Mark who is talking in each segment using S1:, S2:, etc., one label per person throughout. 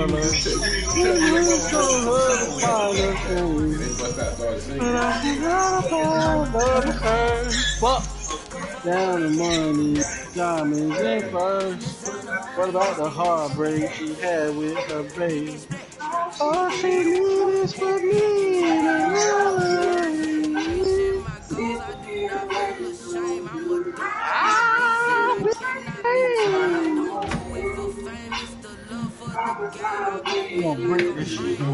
S1: Fuck down the money, diamonds in first. What about the heartbreak she had with her baby? All she needed is for me to I'm gonna break this shit. Oh,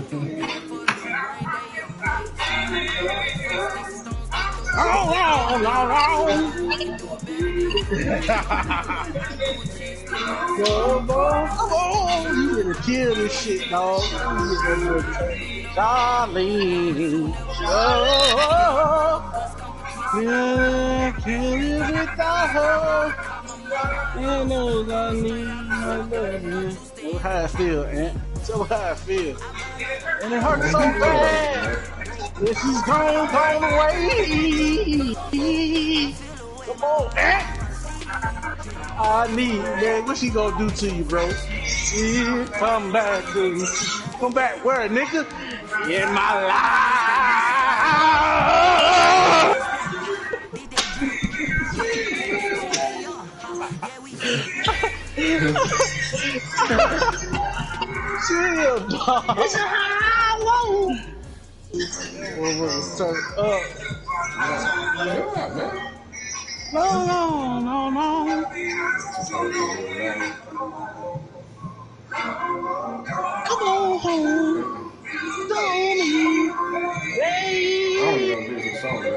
S1: come on, you gonna kill this shit, dog. Darling, can't live without her. You know I need my love. Tell how I feel, Aunt. Tell how I feel. And it hurts so bad. This is gone away. Come on, Aunt. I need, man. What she gonna do to you, bro? She come back, dude. Come back where, nigga? In my life. Chill, dog. It's a high low. We'll turn up. No. Come on home. Don't hey. I don't know if there's a song that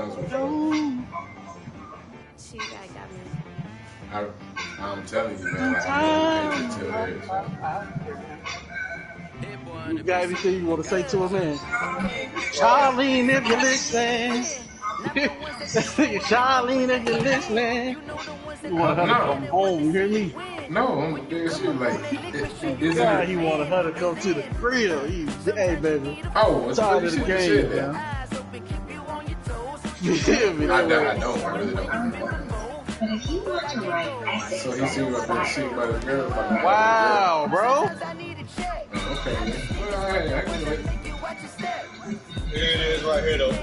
S1: I'm telling you, man. You got anything you want to say to him, man? Charlene, if you're listening. Charlene, if you're listening. You want her to come home, you hear me?
S2: No, I'm dead shit. Like,
S1: God, he wanted her to come to the crib. Hey, baby.
S2: Oh,
S1: I'm tired of the game, man. You hear me?
S2: I don't. I really don't. So he seemed like that shit by the girl.
S1: Wow, bro.
S2: Okay. Well, I can wait.
S3: Here it is right here, though.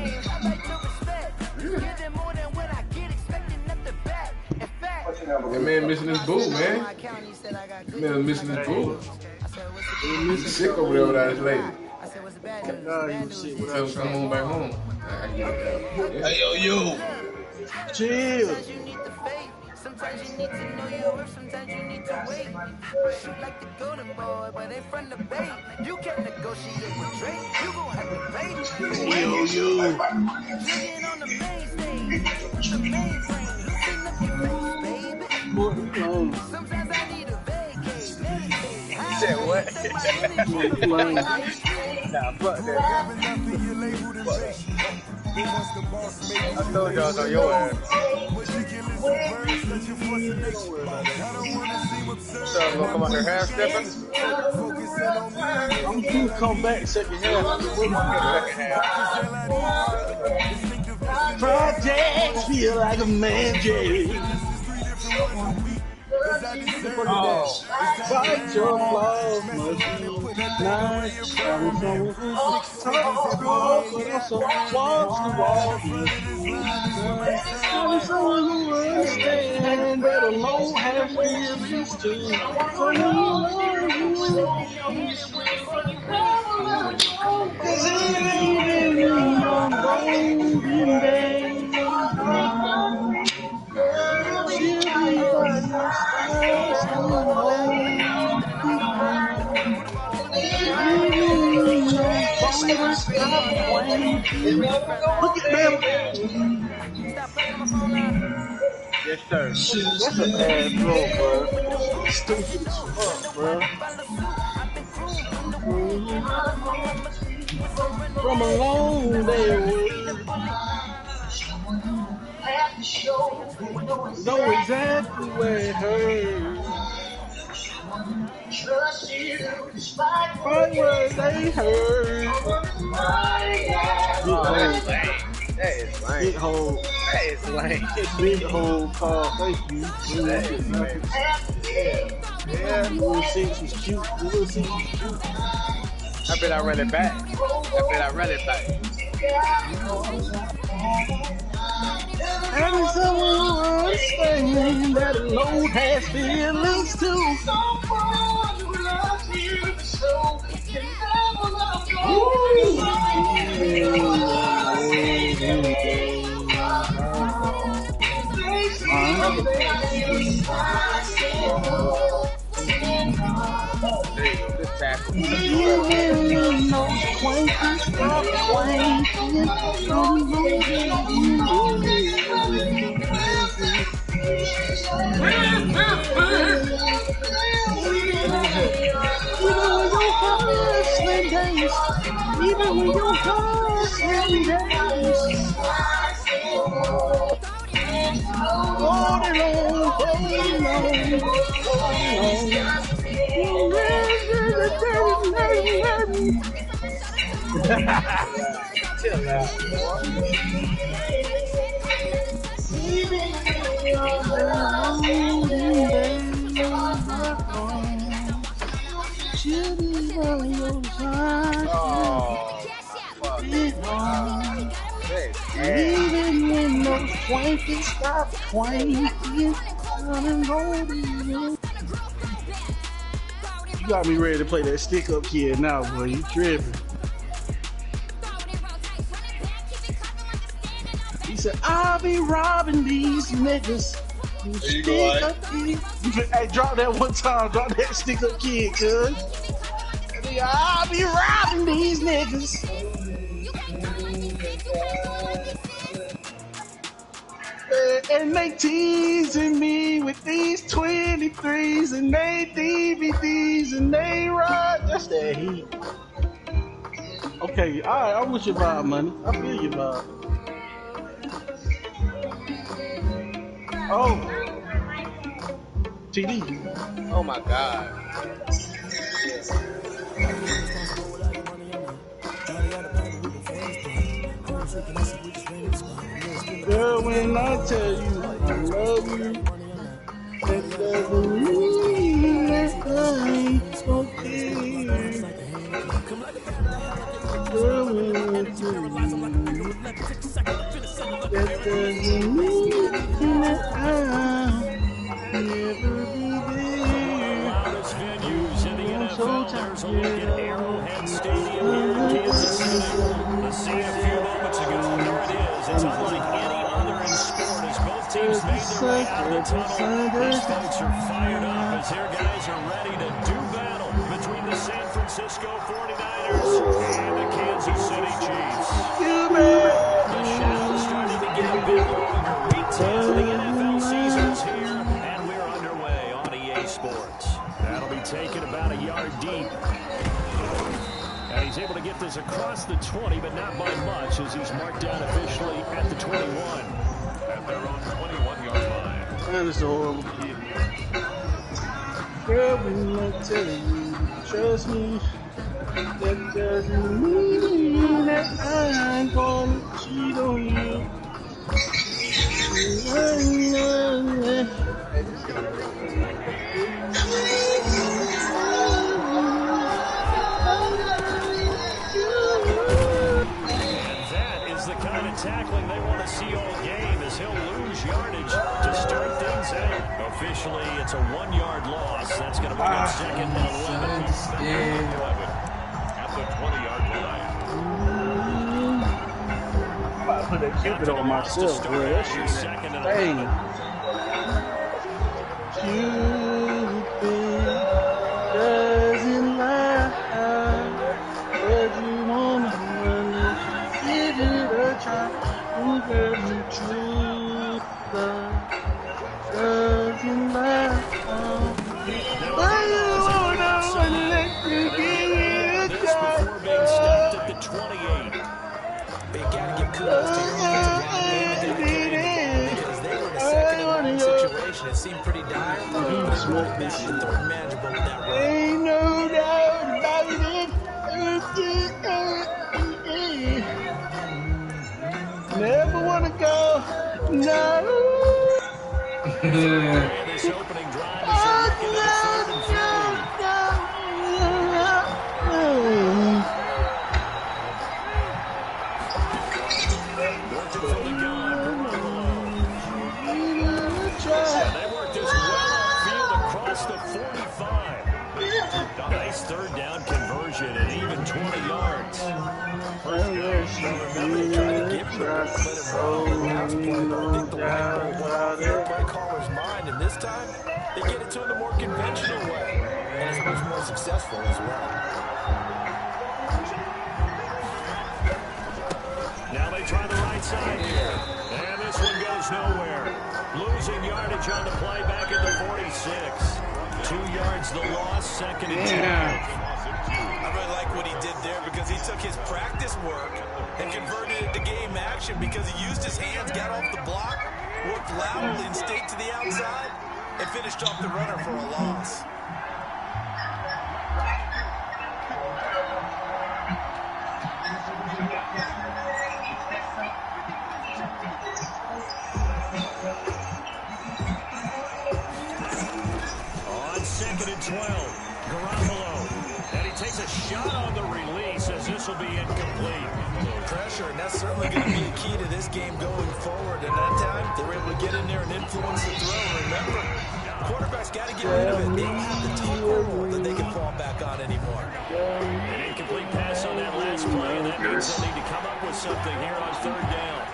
S2: That man missing his boo, man. That man missing his boo. He's sick over there without his lady. Tell him to come on back home.
S3: Hey, yo.
S1: Chill.
S4: Sometimes you need to know your worth, sometimes you need to wait. Shoot like the golden boy, but they from the bay. You can't negotiate with Drake, you gon' have to pay.
S1: Yo.
S4: Looking on the main stage, the main frame. Loosen up your face, baby. Sometimes I need a vacate.
S3: You said what? Nah, fuck that. I told y'all to your ass. So I'm gonna come out here half stepping.
S1: I'm gonna come back second half. Projects feel like a magic. Oh, fight your flaws, must be nice. I'm so walks the walk, I'm so you understand that alone halfway is used to. So you look at them.
S3: Yes, sir.
S1: That's a bad throw, bro. Stupid as fuck, bro. From a long day away. Know exactly where it hurts. Right where they hurt.
S3: That is lame.
S1: Big hole.
S3: That is lame.
S1: Big hole car. Thank you.
S3: That is lame. Yeah.
S1: Little 6 was cute. Little 6 was cute.
S3: I bet I run it back. I bet I run it back.
S1: And someone understand that a load has feelings too.
S3: This tackle.
S1: Even when your husband days, holding
S3: Chill out.
S1: Even when those twankies stop twanking, you got me ready to play that stick up kid now, boy. You tripping. He said, I'll be robbing these niggas. Stick up kid. Hey, drop that one time. Drop that stick up kid, cuz. I'll be robbing these niggas. And they teasing me with these 23s and they DVDs and they ride. That's that heat. Okay, alright, I'm with your vibe, money. I feel your vibe. Oh. TD.
S3: Oh my God.
S1: Girl, when I tell you I love you, that doesn't mean that I ain't okay. Girl, when I tell you, that doesn't mean that I'll never be there. I'm so tired.
S5: Arrowhead Stadium here in Kansas City. The scene a few moments ago. There it is. It's unlike any other in sport as both teams made their way out of the tunnel. These folks are fired up as their guys are ready to do battle between the San Francisco 49ers and the Kansas City Chiefs. The shadow's starting to get a bit longer. Week 10 of the NFL season's here, and we're underway on EA Sports. That'll be taken about a yard deep. And he's able to get this across the 20, but not by much, as he's marked down officially at the 21. At their own 21-yard line.
S1: That is a horrible kid. Girl, when I tell you, trust me, that doesn't mean that I'm gonna cheat on you.
S5: Tackling they want to see all game as he'll lose yardage to start things out. Officially, it's a 1-yard loss. That's going to bring up second and 11. At the 20-yard line.
S1: I'm about to put that Cupid on myself, bro. That shit
S5: second and
S1: dang.
S5: 11.
S1: Cupid doesn't lie, but you wanna give it a try. Girl, you true love doesn't lie, but you wanna let you give it a
S5: This
S1: try.
S5: before being stopped at the 28.
S6: But you gotta give kudos to your offensive line because they were in a second and long situation. It seemed pretty dire.
S1: Smoke this shit.
S6: They're manageable with that run.
S1: Ain't no doubt about it. Never
S5: And this opening drive as they look into the 3rd and 3. Working for the gun. And they work this well upfield across the 45. A nice 3rd down conversion and even 20 yards.
S6: Remember, they tried to give him the ball, let him run the play, but I think the white ball went off Carver's mind, and this time they get it to him the more conventional way, and it's much more successful as well.
S5: Now they try the right side here, and this one goes nowhere. Losing yardage on the play back at the 46. 2 yards the loss, 2nd and 10.
S6: I really like what he did there because he took his practice work and converted it to game action because he used his hands, got off the block, worked laterally and stayed to the outside, and finished off the runner for a loss.
S5: On 2nd and 12, Garoppolo. And he takes a shot on the release as this will be incomplete.
S6: Pressure, and that's certainly going to be a key to this game going forward. And that time, they were able to get in there and influence the throw. Remember, quarterbacks got to get rid of it. They don't have the tackle that they can fall back on anymore.
S5: An incomplete pass on that last play, and that means they'll need to come up with something here on 3rd down.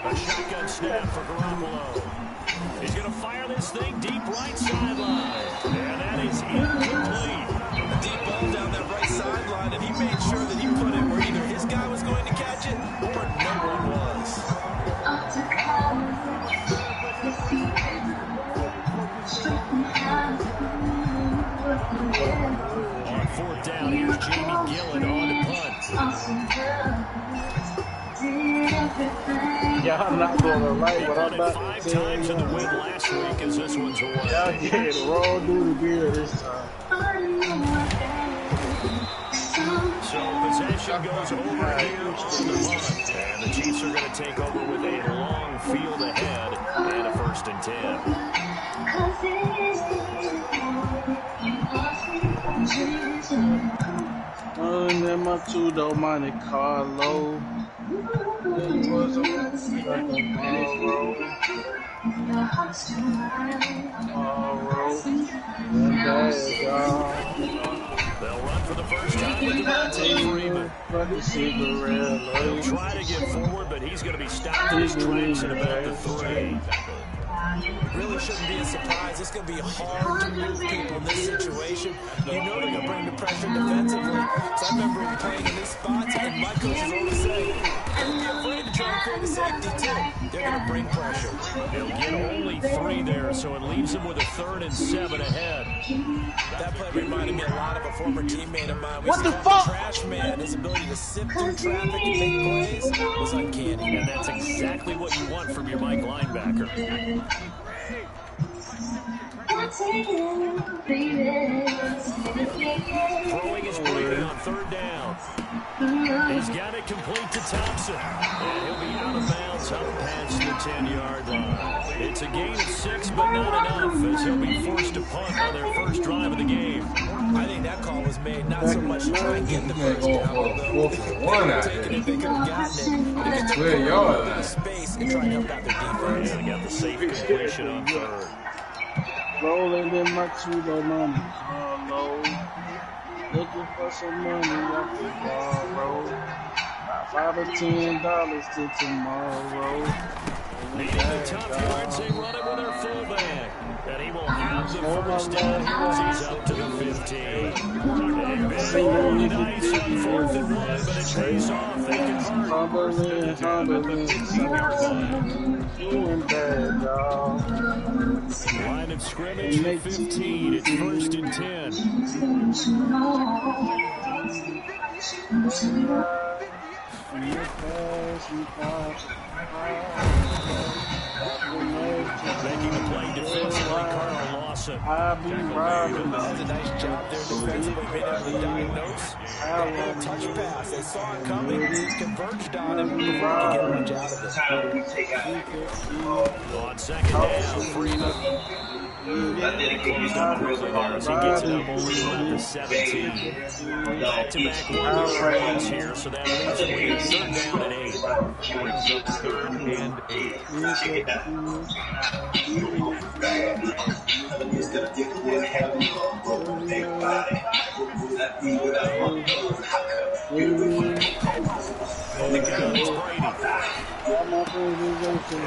S5: A shotgun snap for Garoppolo. He's going to fire this thing deep right sideline. And that is incomplete.
S6: A deep ball down that right sideline, and he made sure that he put it where either his guy was going to catch it or no one was.
S5: On 4th down, here's Jamie Gillen on the punt.
S1: Yeah, I'm not gonna like what I'm
S5: They
S1: about
S5: won it 5
S1: to tell
S5: times in the
S1: you.
S5: win last week as this one's away.
S1: Y'all get it raw duty beer this time.
S5: So possession goes over here on the punt. And the Chiefs are going to take over with a long field ahead and a 1st and 10.
S1: And then my $2 Monte Carlo. It was a tomorrow.
S5: They'll run for the first time with Devontae Freeman. He'll try to get forward, but he's going to be stopped in his tracks at about the 3.
S6: Really shouldn't be a surprise. It's going to be hard to move people in this situation. You know they're going to bring the pressure defensively. So I remember him playing in these spots, and my coach is always saying, don't be afraid to try and create a safety, too. They're going to bring pressure.
S5: He'll get only 3 there, so it leaves him with a 3rd and 7 ahead.
S6: That play reminded me a lot of a former teammate of mine.
S1: What the fuck?
S6: Trash man. His ability to sift through traffic and make plays was uncanny.
S5: And that's exactly what you want from your Mike linebacker. Throwing is Brady on 3rd down. He's got it complete to Thompson. And he'll be out of bounds up past the 10-yard line. It's a gain of 6, but not enough as he'll be forced to punt on their first drive of the game.
S6: I think that call was made not so much to try and get the first down, although if they would have taken it, they could have gotten it. But it's
S2: 12-yard line.
S6: space and try and help out their defense.
S5: And they got the safe completion on 3rd.
S1: Rolling in my $2 Monte Carlo. Looking for some money I can borrow. About $5 or $10 till tomorrow.
S5: Needing the tough yards, they run it with their fullback. And he will have the first down here as he's up to the 15. And big on the ice on 4th and 1, but it pays off. They convert.
S1: Humbling,
S5: 15-yard line.
S1: doing bad, dog.
S5: Line of scrimmage at 15. It's 1st and 10. Making the play defensively, Carl Lawson.
S6: Does a nice job there defensively, being able to diagnose that little touch pass. They saw it coming, converged on him before he could get much out of it.
S5: On second down, Freeman. As he gets it up over the 17. Back-to-back one here, so that leaves him with third down and 8.
S7: Brings up third and 8.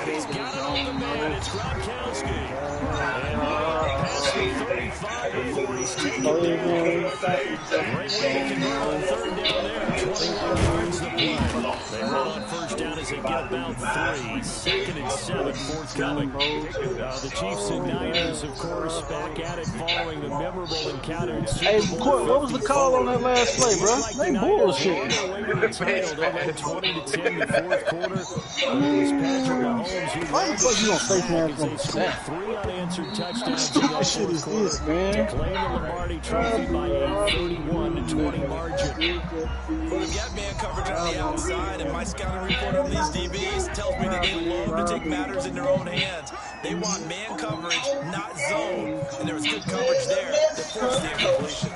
S5: He's got it on the man. It's Gronkowski. And past the 35 before he's taken down. Great way to convert on third down there. 21 yards the play. They run on first down as they get about 3. Second and 7, forthcoming. The Chiefs and Niners, of course, back at it following the memorable encounter in Super
S1: Hey,
S5: Bowl.
S1: Court, what was the call on that last play, bro? They bullshit.
S5: 20-10 the fourth quarter. It was Patrick Mahomes who
S1: Why the fuck you gonna face man from the
S5: scored
S1: snap?
S5: 3 unanswered touchdowns.
S1: Stupid shit is this, man?
S5: To claim the Lombardi Trophy by a 31-20 margin.
S6: Well, they've got man coverage on the outside, and my scouting report on these DBs tells me that they love to take matters in their own hands. They want man coverage, not zone, and there was good coverage there that forced the incompletion.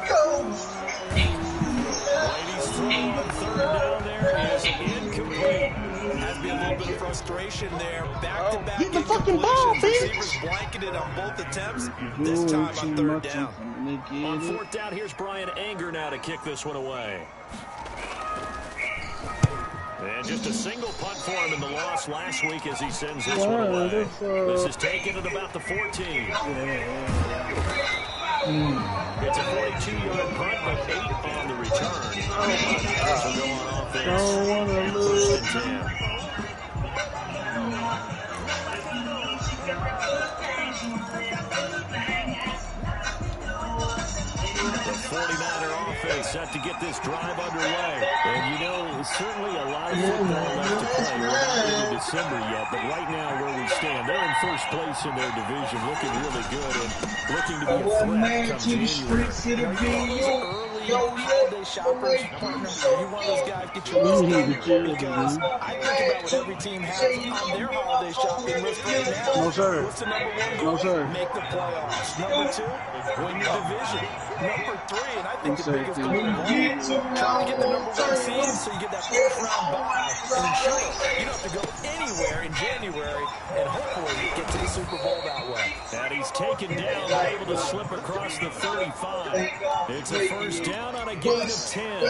S5: Brady's throw on third down there is incomplete.
S6: Has been a little bit of frustration there. Back-to-back
S1: Get the fucking ball,
S6: incompletions.
S1: bitch.
S6: Receivers blanketed on both attempts, this time on third down.
S5: On fourth down, here's Brian Anger now to kick this one away. And just a single punt for him in the loss last week as he sends this one away. This is taken at about the 14. It's a 42-yard punt, but 8 on the return. So go on offense. First and 10. The 49er offense set to get this drive underway. And you know, certainly a lot of football left to play. We're not into December yet, but right now where we stand, they're in first place in their division, looking really good and looking to be a threat come January.
S6: Holiday shoppers, partner, are you one of those guys get your list done? Because I think about what every team has on their holiday shopping list right now.
S1: No, sir.
S6: What's the number one goal?
S1: No, sir.
S6: Make the playoffs. Number 2, win your division. Number 3, and I think the biggest goal of all, trying to get the number 1 seed so you get that first round bye and ensure you don't have to go anywhere in January and hopefully get to the Super Bowl that way.
S5: And he's taken down, able to slip across the 35. It's a first down on a gain of 10.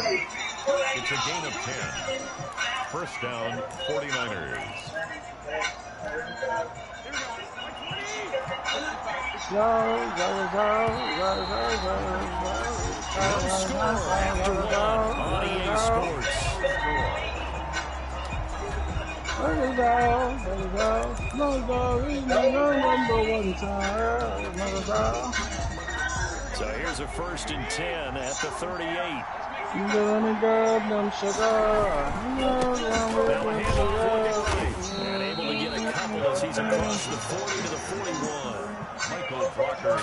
S7: It's a gain of 10. First down, 49ers.
S5: No score after 1 on EA Sports. So here's a first and 10 at the 38. Now and able to get a couple as he's across the 40 to the 41.
S7: Michael Walker.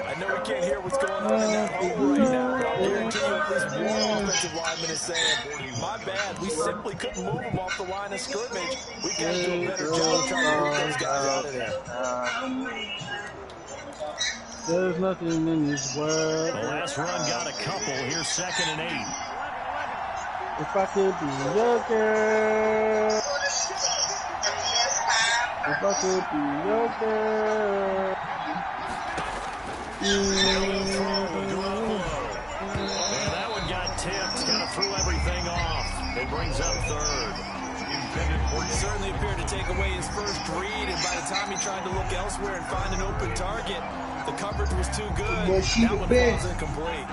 S6: I know we can't hear what's going on in that hole right now, but I'll guarantee you at least one offensive lineman is saying, my bad, we simply couldn't move them off the line of scrimmage. We got to do a better job trying to move those guys out of there.
S1: There's nothing in this world.
S5: The last run got a couple. Here's second and 8.
S1: If I could be your girl. If I could be your girl.
S5: And that one got tipped. Kind of threw everything off. It brings up third.
S6: He certainly appeared to take away his first read, and by the time he tried to look elsewhere and find an open target, the coverage was too good. That one falls incomplete.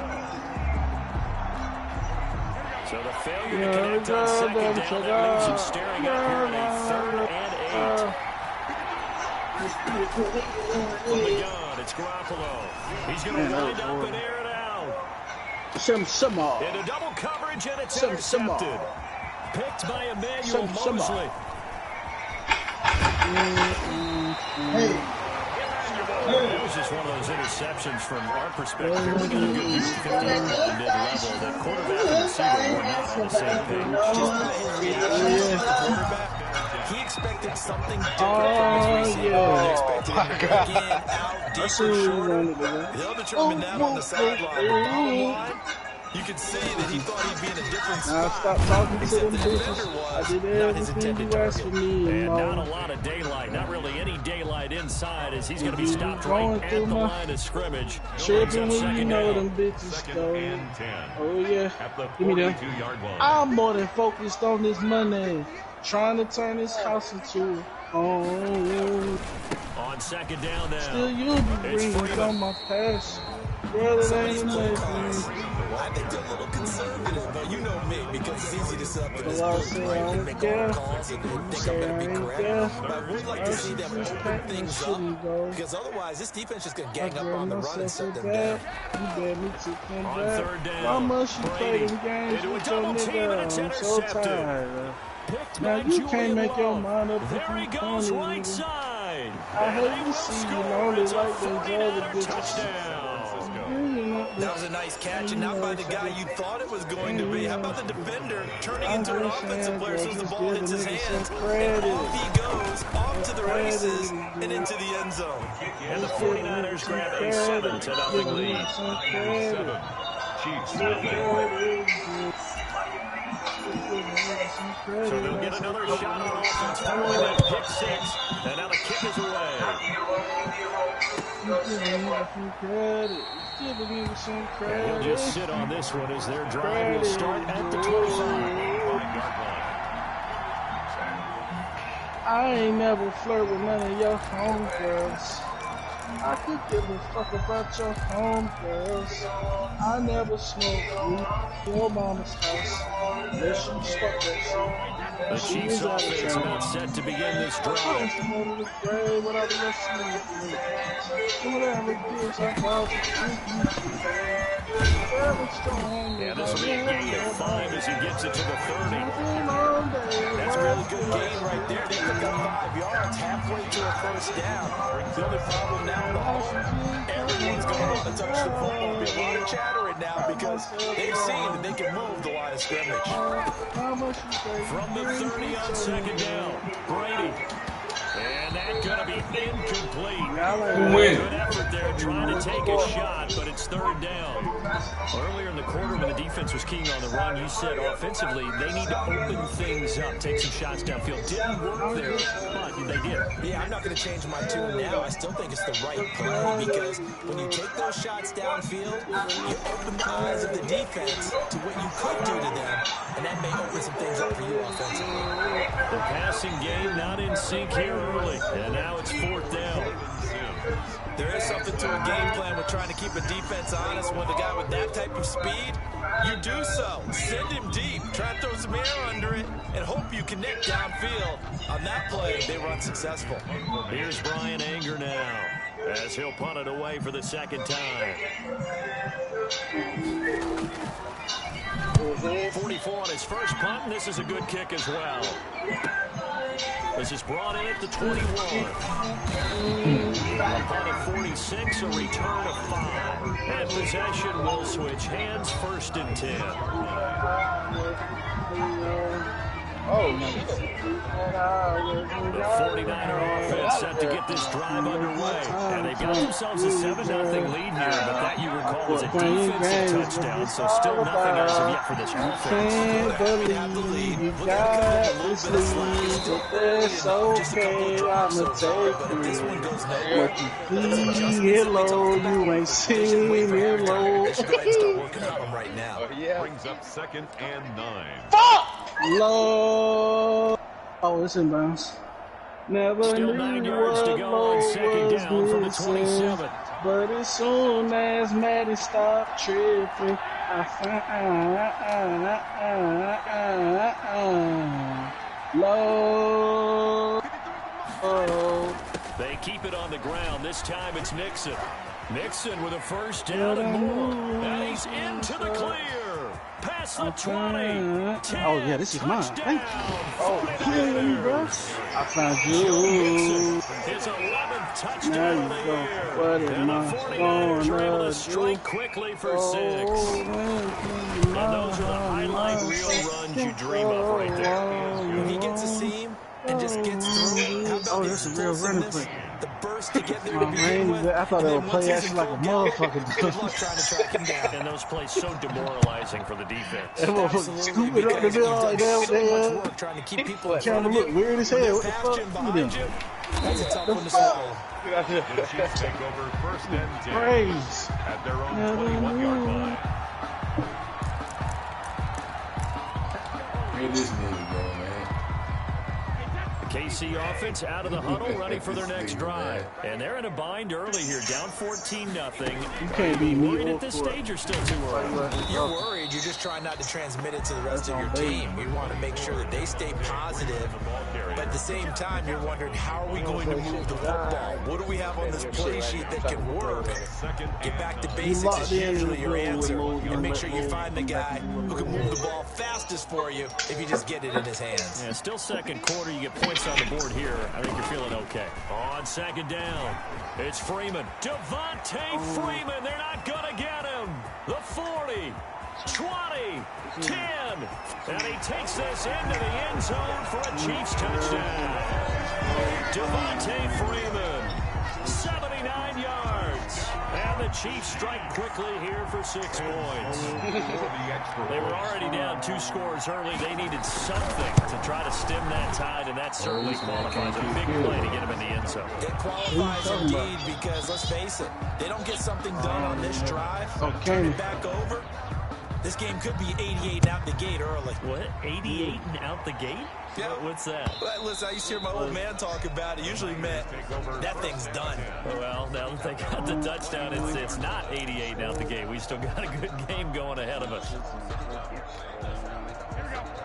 S5: So the failure to connect on second down, that leaves him staring up here at a third and 8. From the gun, it's Garoppolo. He's going to wind up and air it out.
S1: Some more.
S5: Into double coverage, and it's intercepted. picked by Emmanuel Mosley. It was just one of those interceptions from our perspective. Here we got a good view of 50 on mid-level. The quarterback and receiver were not on the same page.
S6: Just by his reaction to the quarterback, he expected something different from his receiver. He expected him to break in, out, deep, or shorter. They'll determine that on the sideline. The bottom line, you could see that he thought he'd be in a different
S1: Now
S6: spot.
S1: stop talking to
S6: Except
S1: them
S6: the
S1: bitches.
S6: defender
S1: I
S6: was
S1: did
S6: not his
S1: everything
S6: intended
S1: you asked for
S6: target.
S1: me,
S5: And not a
S1: Mo.
S5: lot of daylight, not really any daylight inside as he's going to be stopped
S1: Going
S5: right at
S1: through
S5: the
S1: my
S5: line of scrimmage.
S1: tripping when you
S5: Second
S1: know
S5: down.
S1: them bitches
S7: Second
S1: go.
S7: and 10.
S1: Oh yeah,
S7: At the
S1: give me them.
S7: 42-yard line.
S1: I'm more than focused on this money, trying to turn this house into a home.
S5: On second down now.
S1: Still you be bringing from my past. Brother,
S6: Some of
S1: that
S6: these
S1: ain't
S6: play
S1: amazing.
S6: calls, I think they're a little conservative, but you know me, because it's easy to set up in this
S1: Well, I
S6: building,
S1: say
S6: right?
S1: I
S6: And
S1: don't
S6: make
S1: care.
S6: all calls and think I'm
S1: Say
S6: going
S1: I
S6: to be
S1: ain't
S6: correct.
S1: care.
S6: But I would like to see them
S1: Just
S6: open
S1: pack my
S6: things
S1: shit
S6: up,
S1: and go.
S6: because otherwise this defense is going to
S1: I
S6: gang up
S1: dread
S6: on the run and
S1: myself
S6: set
S1: with
S6: them
S1: that.
S6: down.
S1: You bet me to come
S5: On
S1: back.
S5: third down,
S1: How much you play
S5: Brady
S1: them games
S5: into a
S1: with your
S5: double team and
S1: nigga?
S5: it's
S1: I'm so
S5: intercepted.
S1: tired.
S5: Picked
S1: Now
S5: by
S1: you
S5: Julian
S1: can't make your
S5: Love.
S1: mind up if
S5: There he
S1: you
S5: goes
S1: funny,
S5: right
S1: nigga.
S5: side.
S1: I
S5: And
S1: hate
S5: they
S1: to
S5: will
S1: see you
S5: score.
S1: lonely
S5: It's a
S1: like them other
S5: 49er
S1: bitches.
S5: touchdown.
S6: That was a nice catch, and not by the guy you thought it was going to be. How about the defender turning into an offensive player as soon as the ball hits his hands? And off he goes, off to the races, and into the end zone.
S5: And the 49ers grab a 7-0 lead.
S7: 7. Chiefs lead.
S5: So they'll get another shot on offense following that pick six. And now the kick is away. And he'll just sit on this one as their drive will start at the 25-yard line.
S1: I ain't never flirt with none of your homegirls. I could give a fuck about your homegirls. I never smoke weed in your mama's house unless you start that shit.
S5: The Chiefs offense about set to begin this drive.
S1: Whatever gives I call
S5: Yeah, this will be a gain of 5 as he gets it to the 30.
S6: That's a really good gain right there. They pick up 5 yards halfway to a first down. The only problem now in the home, everyone's going to want to touch the ball. There'll be a lot of chattering now because they've seen that they can move the line of scrimmage.
S5: From the 30 on second down, Brady. And that's going to be incomplete. Good effort there trying to take a shot, but it's third down. Earlier in the quarter when the defense was keying on the run, you said offensively they need to open things up, take some shots downfield. Didn't work there, but they did.
S6: Yeah, I'm not going to change my tune now. I still think it's the right play because when you take those shots downfield, you open the eyes of the defense to what you could do to them, and that may open some things up for you offensively.
S5: The passing game not in sync here early, and now it's fourth down.
S6: There is something to a game plan with trying to keep a defense honest with a guy with that type of speed. You do so. Send him deep. Try and throw some air under it and hope you connect downfield. On that play, they were unsuccessful.
S5: Here's Brian Anger now as he'll punt it away for the second time. 44 on his first punt, and this is a good kick as well. This is brought in at the 21. A punt of 46, a return of 5. And possession will switch hands, first and 10.
S1: The
S5: The 49er offense set to get this drive underway. And they've got themselves a 7-0 lead here, but that you recall was a defensive touchdown, so still nothing as of yet for this offense.
S1: Can't believe you got this lead, but that's okay. I'ma take
S6: This
S1: it.
S6: one goes nowhere.
S1: What you see here low, you ain't seen here low.
S6: They should go ahead and start working on them right now.
S7: Brings up 2nd and 9.
S1: Low. Oh, it's inbounds. Never
S5: Still
S1: knew
S5: 9 yards to
S1: what
S5: go
S1: low
S5: on second
S1: was
S5: down from the
S1: missing.
S5: 27.
S1: But as soon as Maddie stopped tripping, I found low.
S5: They keep it on the ground. This time it's Nixon. Nixon with a first down and more. And he's into the clear. Past the 20. 10,
S1: oh, yeah, this is mine. Thank you. Oh, bro. I found you.
S5: His 11th touchdown
S1: There you
S5: of the
S1: go.
S5: year.
S1: What
S5: And the 49ers are able to strike quickly for 6. And those are the highlight reel runs you dream of right there.
S6: If he gets a seam and just gets through it, how about the
S1: that's a real running
S6: explosiveness,
S1: play.
S6: the burst to get there to begin with.
S1: I thought they would
S6: and then
S1: play
S6: once he's
S1: action
S6: in
S1: like a
S6: full gallop,
S1: motherfucker.
S6: good luck trying to track him down.
S5: And those plays so demoralizing for the defense.
S1: That motherfucker stupid up the middle like that.
S6: So much work trying to keep people in front
S1: Camera
S6: of
S1: look
S6: you.
S1: weird as hell. What the fuck?
S6: Behind you. That's a tough one to swallow.
S7: The Chiefs take over first and 10
S1: Praise.
S7: at their own 21-yard line.
S2: Where this nigga go, man?
S5: KC offense out of the huddle, ready for their next drive. And they're in a bind early here, down 14-0.
S1: You can't be
S5: Worried at this stage or still too early?
S6: You're worried. You're just trying not to transmit it to the rest of your team. You want to make sure that they stay positive. But at the same time, you're wondering, how are we going to move the football? What do we have on this play sheet that can work? Get back to basics is usually your answer. And make sure you find the guy who can move the ball fastest for you if you just get it in his hands.
S5: Yeah, still second quarter. You get points on the board here. I think you're feeling okay. On second down, it's Freeman. Devontae Freeman. They're not going to get him. The 40, 20, 10. And he takes this into the end zone for a Chiefs touchdown. Devontae Freeman, 79 yards. And the Chiefs strike quickly here for 6 points. They were already down 2 scores early. They needed something to try to stem that tide, and that certainly qualifies a big play to get them in the end zone.
S6: It qualifies indeed because, let's face it, they don't get something done on this drive, turn it back over, this game could be 88 and out the gate early.
S5: What? 88 and out the gate?
S6: Yeah.
S5: What's that?
S6: Well, listen, I used to hear my old man talk about it. Usually meant that thing's done.
S5: Well, now that they got the touchdown, it's not 88 and out the gate. We still got a good game going ahead of us.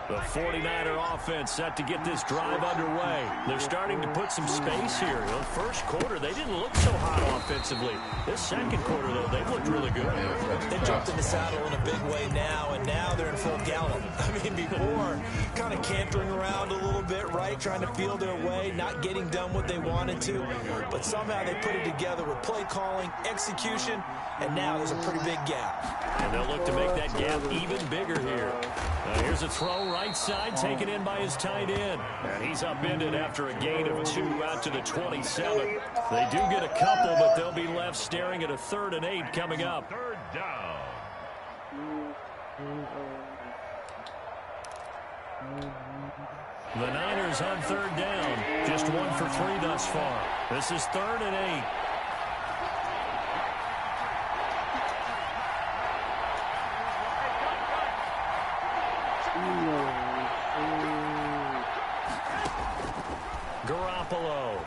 S5: The 49er offense set to get this drive underway. They're starting to put some space here. The first quarter, they didn't look so hot offensively. This second quarter, though, they've looked really good.
S6: They jumped in the saddle in a big way now, and now they're in full gallop. I mean, before, kind of cantering around a little bit, right? Trying to feel their way, not getting done what they wanted to. But somehow they put it together with play calling, execution, and now there's a pretty big gap.
S5: And they'll look to make that gap even bigger here. Here's a throw right side, taken in by his tight end. And he's upended after a gain of 2 out to the 27. They do get a couple, but they'll be left staring at a 3rd and 8 coming up.
S7: 3rd down.
S5: The Niners on 3rd down. Just 1 for 3 thus far. This is 3rd and 8. Garoppolo.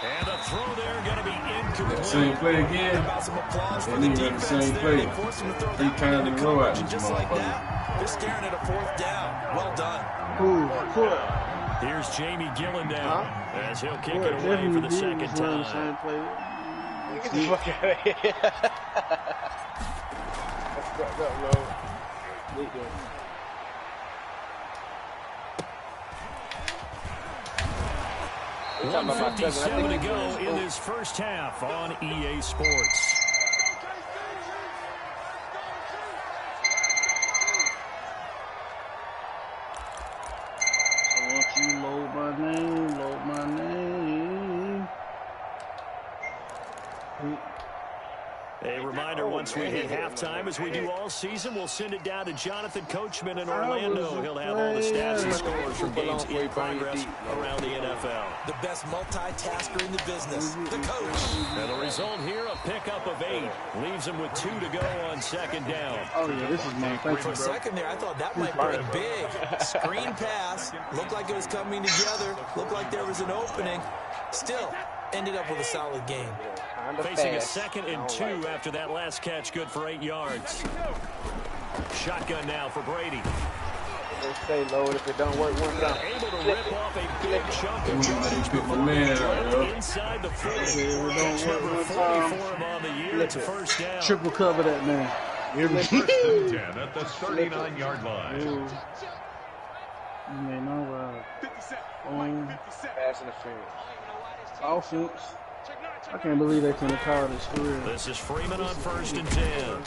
S5: And a throw there going to be incomplete.
S2: Same play again.
S6: How about some applause for
S2: And
S6: the
S2: he ran the
S6: defense
S2: same
S6: there?
S2: play.
S6: They forced him to throw
S2: 3
S6: that
S2: times
S6: one
S2: in
S6: into
S2: a row out
S6: coverage, and
S2: this
S6: just like
S2: motherfucker.
S6: that, they're staring at a 4th down. Well done.
S5: Here's Jamie Gillen down as he'll kick it away for the second time.
S3: Get the fuck out of here. That's fucked up, bro.
S5: 1:57 to go in this first half on EA Sports.
S1: I want you load my name.
S5: A reminder, once we hit halftime, as we do all season, we'll send it down to Jonathan Coachman in Orlando. He'll have all the stats and scores from games in progress around the NFL.
S6: The best multitasker in the business, the coach.
S5: And the result here, a pickup of 8. Leaves him with 2 to go on second down.
S1: Oh, yeah, this is my thank
S6: For
S1: you,
S6: a
S1: bro.
S6: second there, I thought that might be a big screen pass. Looked like it was coming together. Looked like there was an opening. Still, ended up with a solid game.
S5: Facing a 2nd and 2 after that last catch, good for 8 yards. Shotgun now for Brady.
S3: Just stay low. If it don't work one time,
S5: Able to rip off a big chunk of yardage
S2: Pick the man up, yo.
S5: inside the 40.
S1: If it don't
S5: That's
S1: work
S5: number
S1: one
S5: 40
S1: time,
S5: for him on the year. It's a first down.
S1: triple cover that man.
S7: First and 10 at the 39-yard line.
S1: Ooh. You may know
S3: pass interference.
S1: offense. I can't believe they couldn't call this for real.
S5: This is Freeman on first and 10.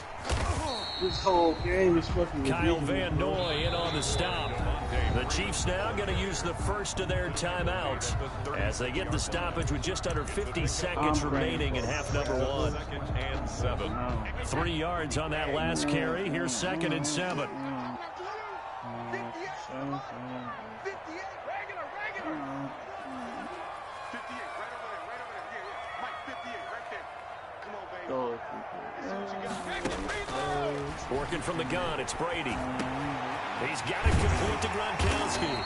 S1: This whole game is fucking
S5: Kyle
S1: ridiculous.
S5: Van Noy in on the stop. The Chiefs now going to use the first of their timeouts as they get the stoppage with just under 50 seconds remaining in half number one.
S7: Second and 7.
S5: 3 yards on that last carry. Here's second and 7. Working from the gun, it's Brady. He's got it complete to Gronkowski.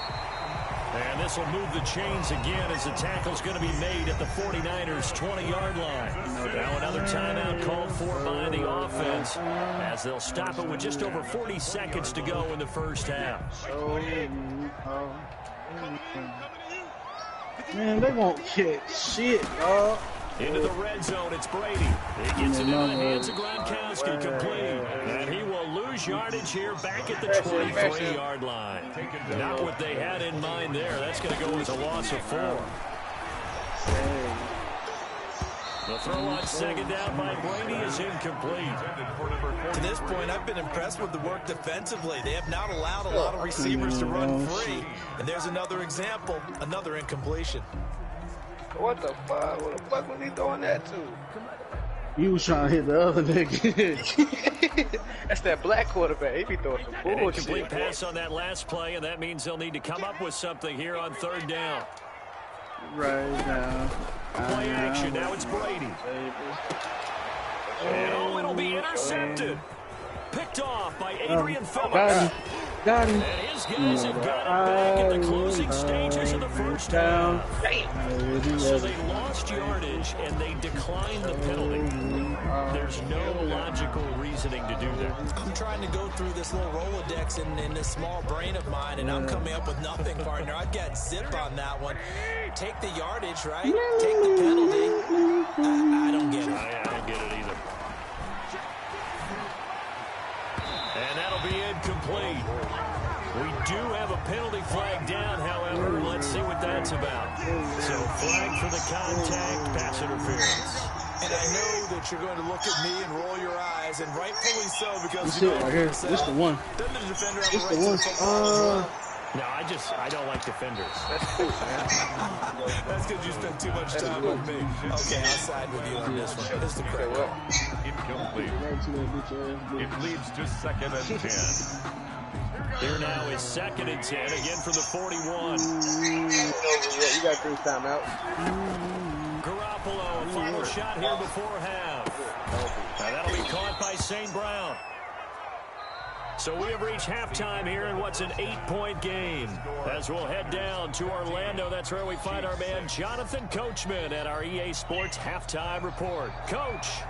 S5: And this will move the chains again as the tackle's going to be made at the 49ers' 20-yard line. Now another timeout called for by the offense as they'll stop it with just over 40 seconds to go in the first half.
S1: Man, they won't catch shit, dog.
S5: Into the red zone, it's Brady. He gets it into the hands of Gronkowski, complete. And he will lose yardage here back at the 23-yard line. Not what they had in mind there. That's going to go as a loss of 4. The throw on second down by Brady is incomplete.
S6: To this point, I've been impressed with the work defensively. They have not allowed a lot of receivers to run free. And there's another example, another incompletion.
S3: What the fuck? What the fuck was he throwing that to?
S1: You was trying to hit the other nigga.
S3: That's that black quarterback. He be throwing some
S5: An
S3: bullshit.
S5: incomplete pass on that last play, and that means they'll need to come up with something here on third down.
S1: Right now.
S5: Play action. Now it's Brady. And oh, it'll be intercepted. Picked off by Adrian Phillips.
S1: Got him.
S5: And his guys have got it back at the closing stages of the first half. So they lost yardage and they declined the penalty. There's no logical reasoning to do that.
S6: I'm trying to go through this little Rolodex in this small brain of mine, and I'm coming up with nothing, partner. I've got zip on that one. Take the yardage, right? Take the penalty. I don't get it.
S5: I don't get it either. And that'll be incomplete. We do have a penalty flag down, however. Let's see what that's about. So flag for the contact, pass interference.
S6: And I know that you're going to look at me and roll your eyes, and rightfully so, because
S1: This it right here. This the one.
S6: Doesn't the defender have
S1: This
S6: a
S1: the
S6: right to
S1: one.
S6: the football as well?
S5: No, I don't like defenders.
S6: That's because you spent too much time with me. Okay, I'll side with you on this one. This is the correct one.
S7: Incomplete. It leads to second and 10.
S5: Here now is second and 10, again from the 41.
S3: You got 3 timeouts.
S5: Garoppolo, a final shot here before half. Now that'll be caught by St. Brown. So we have reached halftime here in what's an 8-point game. As we'll head down to Orlando, that's where we find our man Jonathan Coachman at our EA Sports Halftime Report. Coach.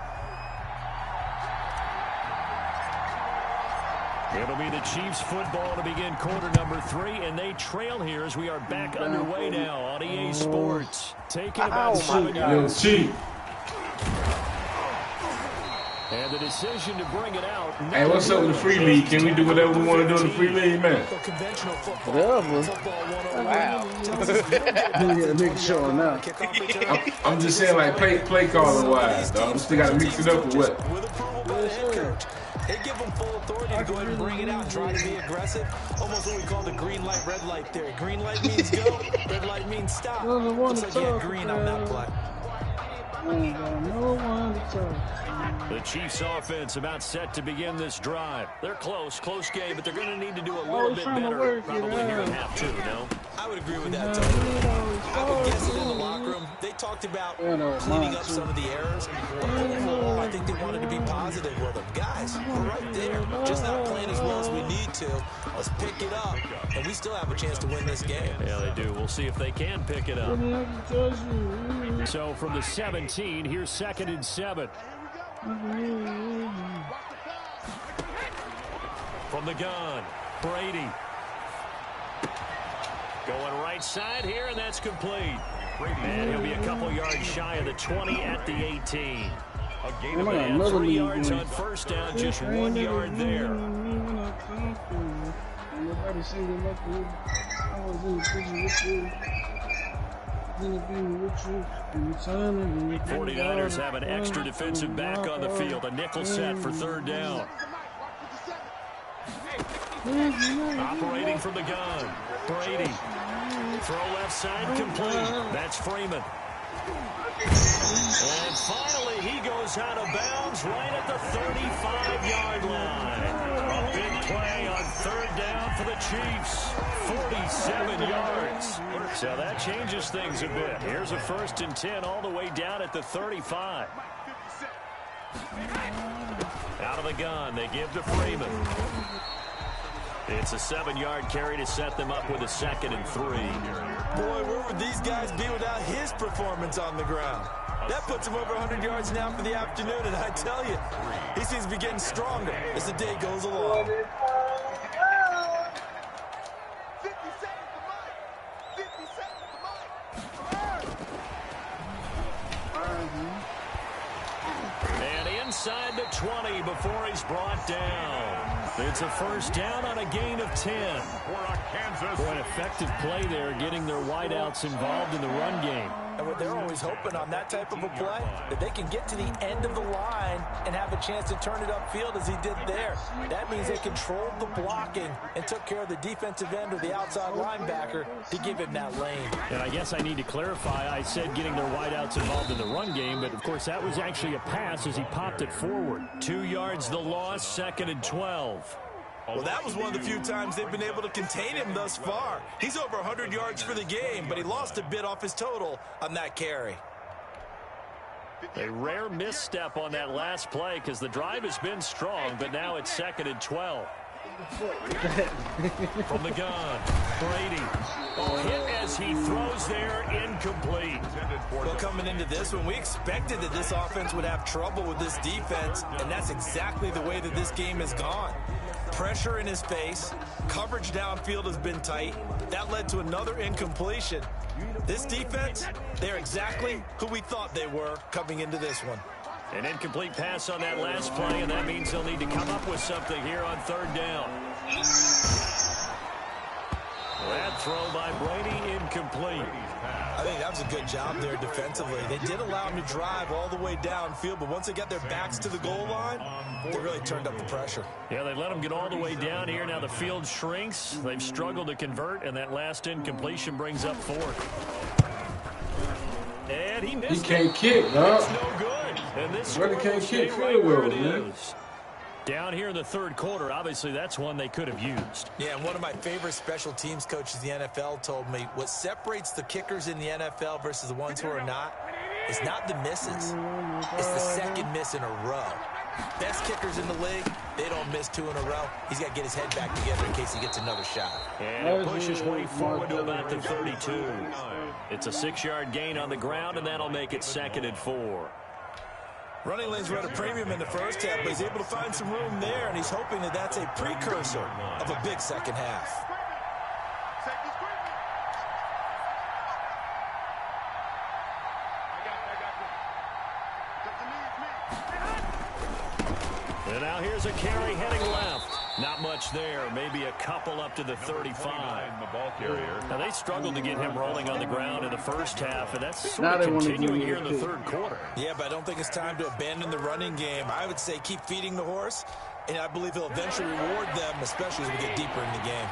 S5: It'll be the Chiefs football to begin quarter number 3, and they trail here as we are back underway now on EA Sports. Taking about 7 yards.
S2: Chief.
S5: And the decision to bring it out.
S2: Hey, what's up with the free league? Can we do whatever we want to do in the free league, man?
S6: Conventional football.
S1: Whatever.
S3: Wow.
S1: Yeah, nigga showing now.
S2: I'm just saying, like, play calling wise, dog. We still got to mix it up or what?
S6: With approval by the head coach. They give them full authority to go ahead and bring it out and try to be aggressive. Almost what we call the green light, red light theory. Green light means go, red light means stop. Looks like you had green on that play.
S5: The Chiefs offense about set to begin this drive. They're close game, but they're going to need to do a little bit better probably here in half 2, no?
S6: I would agree with that, totally. I would guess that in the locker room, they talked about cleaning up some of the errors. But overall, I think they wanted to be positive with them. Guys, we're right there. Just not playing as well as we need to. Let's pick it up, and we still have a chance to win this game.
S5: Yeah, they do. We'll see if they can pick it up. So from the 17, here's second and 7. From the gun, Brady. Going right side here, and that's complete. And he'll be a couple yards shy of the 20 at the 18. And 3 yards on first down, just 1 yard there. 49ers have an extra defensive back on the field. A nickel set for third down. Operating from the gun. Brady. Throw left side complete. That's Freeman. And finally, he goes out of bounds right at the 35-yard line. A big play on third down for the Chiefs. 47 yards. So that changes things a bit. Here's a 1st and 10 all the way down at the 35. Out of the gun, they give to Freeman. It's a 7-yard carry to set them up with a 2nd and 3.
S6: Boy, where would these guys be without his performance on the ground? That puts him over 100 yards now for the afternoon, and I tell you, he seems to be getting stronger as the day goes along.
S5: And inside the 20 before he's brought down. It's a 1st down on a gain of 10. Boy, an effective play there, getting their wideouts involved in the run game.
S6: And what they're always hoping on that type of a play, that they can get to the end of the line and have a chance to turn it upfield as he did there. That means they controlled the blocking and took care of the defensive end or the outside linebacker to give him that lane.
S5: And I guess I need to clarify, I said getting their wideouts involved in the run game, but of course that was actually a pass as he popped it forward. 2 yards the loss, 2nd and 12.
S6: Well, that was one of the few times they've been able to contain him thus far. He's over 100 yards for the game, but he lost a bit off his total on that carry.
S5: A rare misstep on that last play because the drive has been strong, but now it's 2nd and 12. From the gun, Brady. Hit as he throws there, incomplete.
S6: Well, coming into this one, we expected that this offense would have trouble with this defense, and that's exactly the way that this game has gone. Pressure in his face, coverage downfield has been tight. That led to another incompletion. This defense, they're exactly who we thought they were coming into this one.
S5: An incomplete pass on that last play, and that means they'll need to come up with something here on 3rd down. That throw by Brady, incomplete.
S6: I think that was a good job there defensively. They did allow him to drive all the way downfield, but once they got their backs to the goal line, they really turned up the pressure.
S5: Yeah, they let him get all the way down here. Now the field shrinks. They've struggled to convert, and that last incompletion brings up 4th. And he missed.
S2: He can't kick, dog.
S5: It's no good. And this
S2: Brady can't kick
S5: right
S2: field
S5: where
S2: goals,
S5: it
S2: man.
S5: is. Down here in the 3rd quarter, obviously that's one they could have used.
S6: Yeah, and one of my favorite special teams coaches in the NFL told me what separates the kickers in the NFL versus the ones who are not is not the misses. It's the 2nd miss in a row. Best kickers in the league, they don't miss 2 in a row. He's got to get his head back together in case he gets another shot.
S5: And it pushes way forward to about the 32. It's a 6-yard gain on the ground, and that'll make it 2nd and 4.
S6: Running lanes were at a premium in the first half, but he's able to find some room there, and he's hoping that that's a precursor of a big second half.
S5: And now here's a carry heading left. Not much there. Maybe a couple up to the 35. Now they struggled to get him rolling on the ground in the first half, and that's sort of continuing here in the 3rd quarter.
S6: Yeah, but I don't think it's time to abandon the running game. I would say keep feeding the horse, and I believe he'll eventually reward them, especially as we get deeper in the game.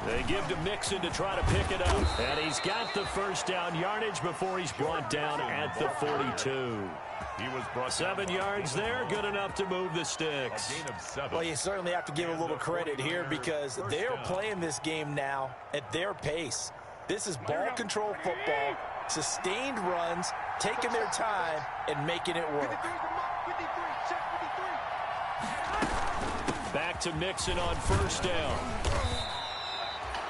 S5: They give to Mixon to try to pick it up. And he's got the 1st down yardage before he's brought down at the 42. He was brought 7 yards there, good enough to move the sticks.
S6: Well, you certainly have to give a little credit here because they're playing this game now at their pace. This is ball control football, sustained runs, taking their time, and making it work.
S5: Back to Mixon on 1st down.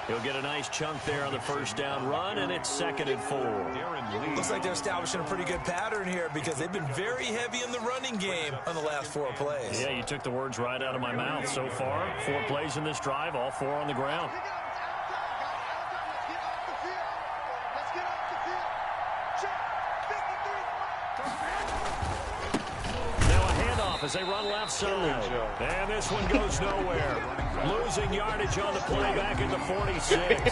S5: He'll get a nice chunk there on the first down run, and it's 2nd and 4.
S6: Looks like they're establishing a pretty good pattern here because they've been very heavy in the running game on the last 4 plays.
S5: Yeah, you took the words right out of my mouth. So far, 4 plays in this drive, all 4 on the ground. As they run left side. And this one goes nowhere. Losing yardage on the play back at the 46.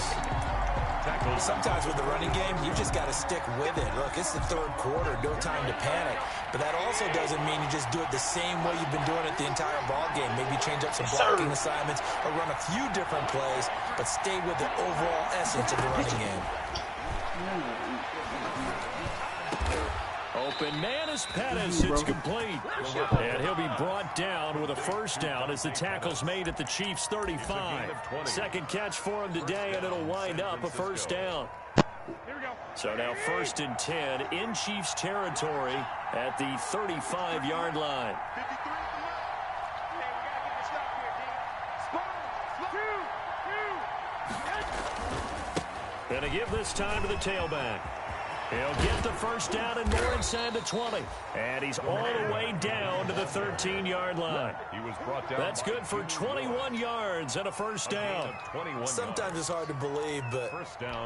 S6: Sometimes with the running game, you just got to stick with it. Look, it's the 3rd quarter, no time to panic. But that also doesn't mean you just do it the same way you've been doing it the entire ball game. Maybe change up some blocking assignments or run a few different plays, but stay with the overall essence of the running game.
S5: Open man is Pettis. It's complete. And he'll be brought down with a first down as the tackle's made at the Chiefs' 35. 2nd catch for him today, and it'll wind up a first down. So now 1st and 10 in Chiefs territory at the 35-yard line. Gonna give this time to the tailback. He'll get the first down and more inside the 20. And he's all the way down to the 13-yard line.
S7: He was brought down.
S5: That's good for 21 yards and a first down.
S6: Sometimes it's hard to believe, but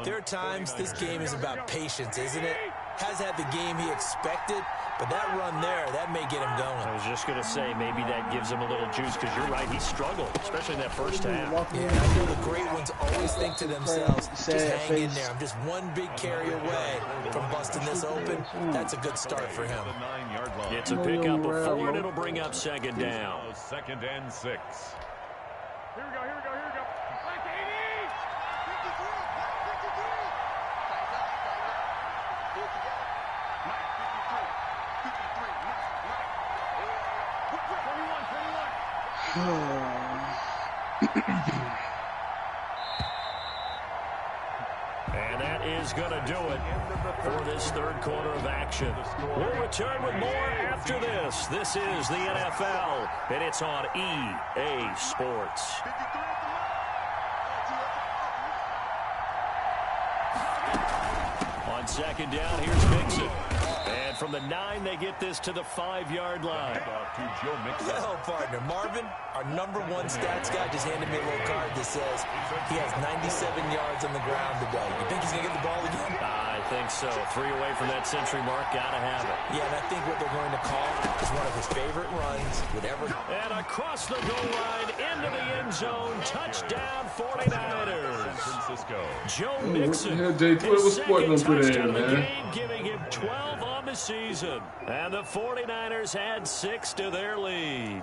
S6: there are times this game is about patience, isn't it? Has had the game he expected, but that run there, that may get him going.
S5: I was just going to say, maybe that gives him a little juice, because you're right, he struggled, especially in that first half.
S6: Yeah, I know the great ones always think to themselves, just hang in there. I'm just one big carry away from busting this open. That's a good start for him.
S5: It's a pickup of 4, and it'll bring up 2nd down.
S7: 2nd and 6.
S8: Here we go, here we go, here we go. Like 80! 53, 21.
S5: And that is going to do it for this 3rd quarter of action. We'll return with more after this. This is the NFL, and it's on EA Sports. On 2nd down, here's Mixon. And from the 9, they get this to the 5-yard line.
S6: Well, partner, Marvin, our #1 stats guy, just handed me a little card that says he has 97 yards on the ground today. You think he's going to get the ball again?
S5: I think so. 3 away from that century mark. Got to have it.
S6: Yeah, and I think what they're going to call is one of his favorite runs.
S5: And across the goal line, into the end zone. Touchdown, 49ers. Joe Mixon.
S2: What's going on put in, man?
S5: Giving him 12 on the season. And the 49ers add 6 to their lead.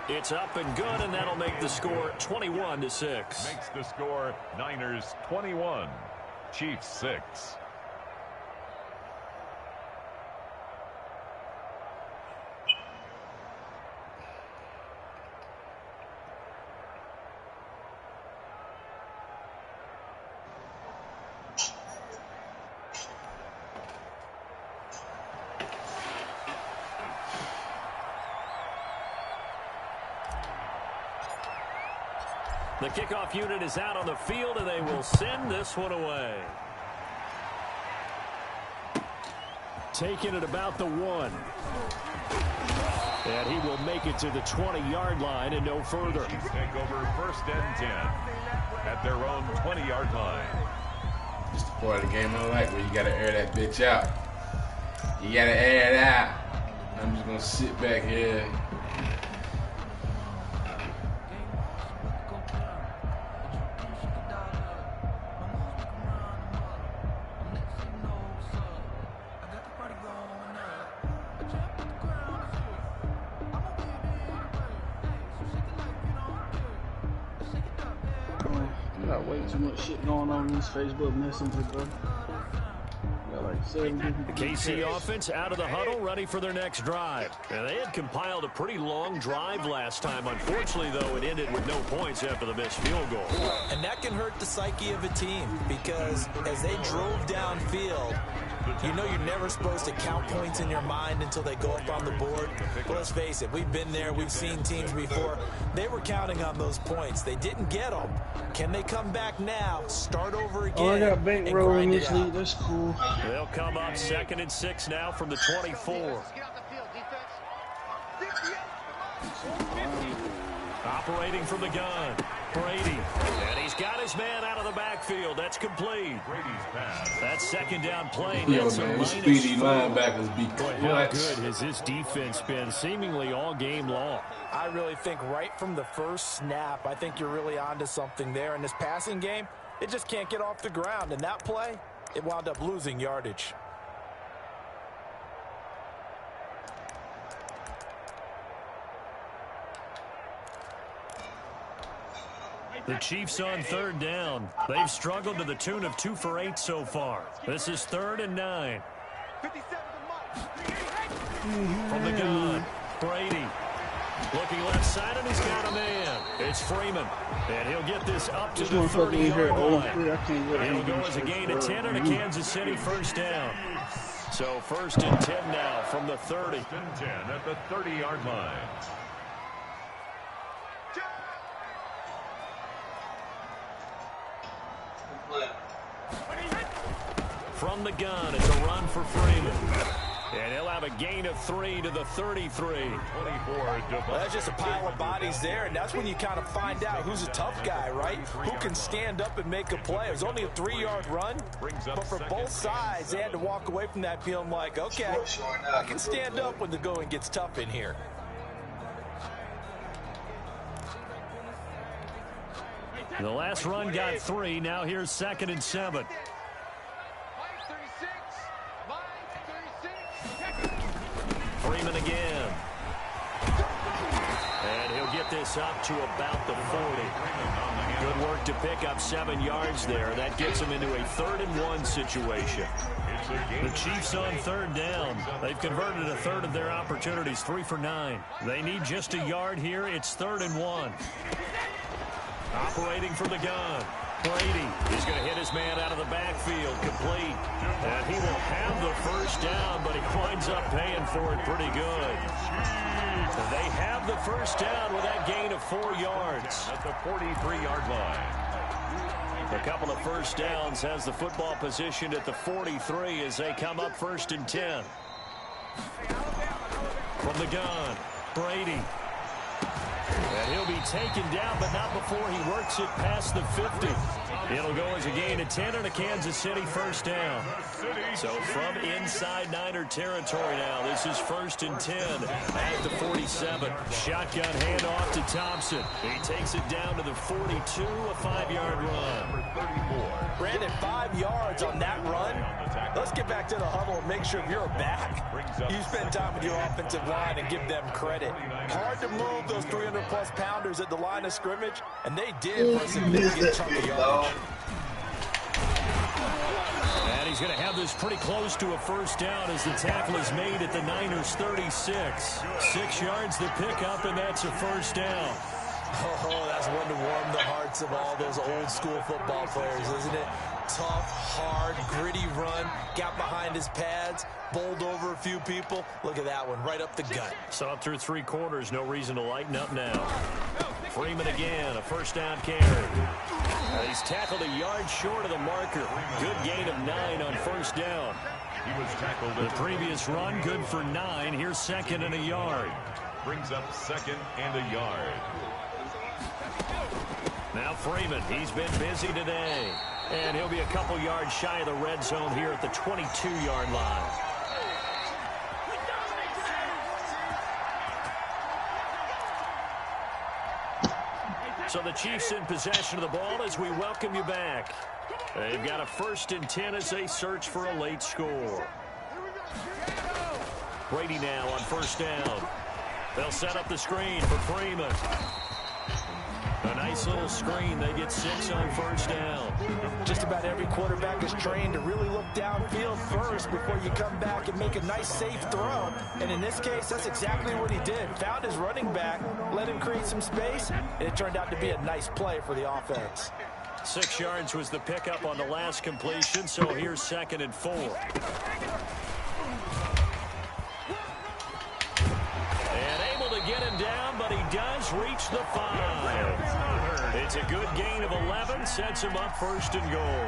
S5: It's up and good, and that'll make the score 21-6.
S7: Makes the score Niners 21, Chiefs 6.
S5: The kickoff unit is out on the field, and they will send this one away. Taking it about the 1. And he will make it to the 20-yard line and no further.
S7: Chiefs take over 1st and 10 at their own 20-yard line.
S2: Just the part of the game I like where you got to air that bitch out. You got to air it out. I'm just going to sit back here.
S1: Too much shit going on in this Facebook Messenger, bro.
S5: The KC offense out of the huddle, ready for their next drive. And they had compiled a pretty long drive last time. Unfortunately, though, it ended with no points after the missed field goal.
S6: And that can hurt the psyche of a team because as they drove downfield, You know you're never supposed to count points in your mind until they go up on the board. But let's face it, we've been there. We've seen teams before. They were counting on those points. They didn't get them. Can they come back now, start over again,
S1: Oh, I got bankroll in this
S6: out?
S1: league. That's cool.
S5: They'll come up 2nd and 6 now from the 24. Operating from the gun, Brady. And he's got his man out of the backfield. That's complete.
S7: Brady's pass.
S5: That 2nd down play.
S2: Yo,
S5: That's a
S2: man,
S5: minus
S2: speedy
S5: 4.
S2: linebackers be
S5: But how
S2: clutch.
S5: good has this defense been seemingly all game long?
S6: I really think right from the first snap, I think you're really onto something there. In this passing game, it just can't get off the ground. And that play, it wound up losing yardage.
S5: The Chiefs on 3rd down. They've struggled to the tune of 2 for 8 so far. This is 3rd and 9. From the gun, Brady. Looking left side, and he's got a man. It's Freeman. And he'll get this up to
S1: This
S5: the
S1: motherfucker in here
S5: 30-yard
S1: all
S5: line.
S1: free. I can't get
S5: It'll
S1: it.
S5: go as a gain of 10 and a Kansas City 1st down. So 1st and 10 now from the 30.
S7: 1st and 10 at the 30-yard line.
S5: From the gun, it's a run for Freeman. And he'll have a gain of 3 to the 33.
S7: 24.
S6: Well, that's just a pile of bodies there, and that's when you kind of find out who's a tough guy, right? Who can stand up and make a play. It was only a 3-yard run, but for both sides, they had to walk away from that feeling like, okay, I can stand up when the going gets tough in here.
S5: The last run got 3. Now here's 2nd and 7. Freeman again. And he'll get this up to about the 40. Good work to pick up 7 yards there. That gets him into a 3rd and 1 situation. The Chiefs on 3rd down. They've converted a 1/3 of their opportunities, 3 for 9. They need just a yard here. It's 3rd and 1. Operating from the gun. Brady is going to hit his man out of the backfield, complete. And he will have the 1st down, but he winds up paying for it pretty good. They have the 1st down with that gain of 4 yards.
S7: At the 43-yard line.
S5: A couple of 1st downs has the football positioned at the 43 as they come up 1st and 10. From the gun, Brady. And he'll be taken down, but not before he works it past the 50. It'll go as a gain of 10 and a Kansas City 1st down. So from inside Niner territory now, this is 1st and 10 at the 47. Shotgun handoff to Thompson. He takes it down to the 42, a 5-yard run.
S6: Brandon, 5 yards on that run. Let's get back to the huddle and make sure you're back. You spend time with your offensive line and give them credit. Hard to move those 300-plus pounders at the line of scrimmage, and they did for a significant chunk of yardage.
S5: And he's going to have this pretty close to a 1st down as the tackle is made at the Niners' 36. 6 yards the pickup, and that's a 1st down.
S6: Oh, that's one to warm the hearts of all those old-school football players, isn't it? Tough, hard, gritty run, got behind his pads, bowled over a few people. Look at that one, right up the gut.
S5: So up through 3 quarters, no reason to lighten up now. Freeman again, a 1st down carry. He's tackled a yard short of the marker. Good gain of 9 on 1st down.
S7: He was tackled.
S5: The previous run, good for 9. Here's 2nd and a yard.
S7: Brings up 2nd and a yard.
S5: Now Freeman, he's been busy today. And he'll be a couple yards shy of the red zone here at the 22-yard line. So the Chiefs in possession of the ball as we welcome you back. They've got a 1st and 10 as they search for a late score. Brady now on 1st down. They'll set up the screen for Freeman. A nice little screen. They get 6 on 1st down.
S6: Just about every quarterback is trained to really look downfield first before you come back and make a nice, safe throw. And in this case, that's exactly what he did. Found his running back, let him create some space, and it turned out to be a nice play for the offense.
S5: 6 yards was the pickup on the last completion, so here's 2nd and 4. And able to get him down, but he does reach the 5. It's a good gain of 11, sets him up 1st and goal.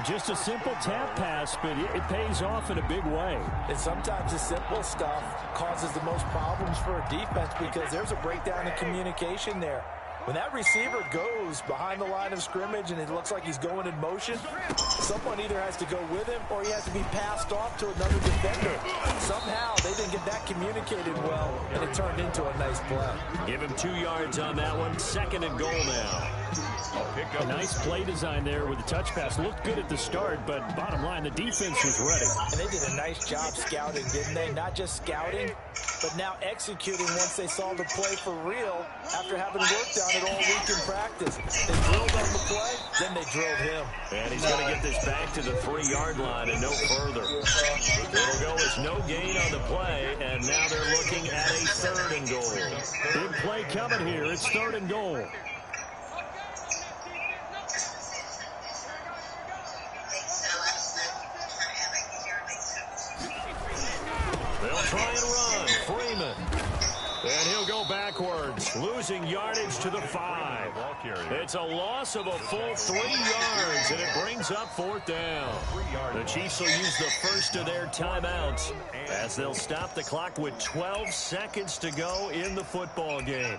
S5: Just a simple tap pass, but it pays off in a big way.
S6: And sometimes the simple stuff causes the most problems for a defense because there's a breakdown in communication there. When that receiver goes behind the line of scrimmage and it looks like he's going in motion, someone either has to go with him or he has to be passed off to another defender. Somehow they didn't get that communicated well, and it turned into a nice play.
S5: Give him 2 yards on that one. 2nd and goal now. A nice play design there with the touch pass. Looked good at the start, but bottom line, the defense was ready.
S6: And they did a nice job scouting, didn't they? Not just scouting, but now executing once they saw the play for real after having worked on it all week in practice. They drilled on the play, then they drilled him.
S5: And he's going to get this back to the 3-yard line and no further. It'll go as no gain on the play, and now they're looking at a 3rd and goal. Big play coming here. It's 3rd and goal. They'll try and run. Freeman. And he'll go backwards, losing yardage to the 5. It's a loss of a full 3 yards, and it brings up 4th down. The Chiefs will use the first of their timeouts as they'll stop the clock with 12 seconds to go in the football game.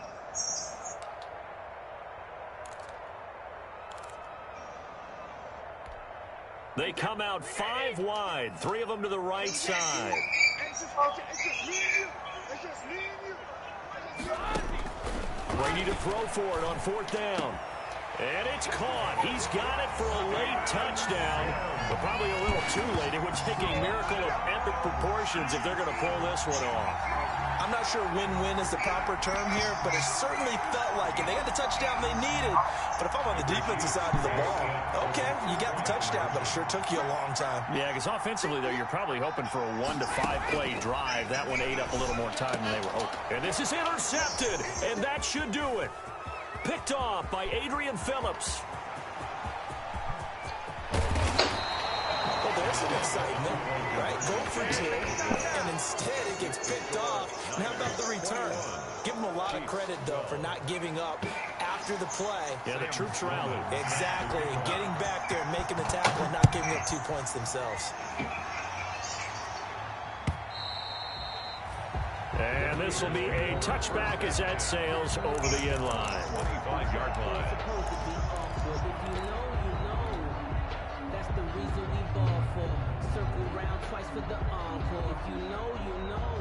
S5: They come out 5 wide, 3 of them to the right side. Brady to throw for it on 4th down. And it's caught. He's got it for a late touchdown, but probably a little too late. It would take a miracle of epic proportions if they're going to pull this one off.
S6: I'm not sure win-win is the proper term here, but it certainly felt like it. They got the touchdown they needed. But if I'm on the defensive side of the ball, okay, you got the touchdown, but it sure took you a long time.
S5: Yeah, because offensively, though, you're probably hoping for a 1 to 5 play drive. That one ate up a little more time than they were hoping. And this is intercepted, and that should do it. Picked off by Adrian Phillips.
S6: Well, there's some excitement, right? Go for 2, and instead it gets picked off. And how about the return? Give them a lot of credit, though, for not giving up after the play.
S5: Yeah, the troops rallied.
S6: Exactly. Getting back there and making the tackle and not giving up 2 points themselves.
S5: And this will be a touchback as that sails over the end line.
S7: 25-yard line.
S9: That's the reason we ball for. Circle round twice for the encore. If you know, you know.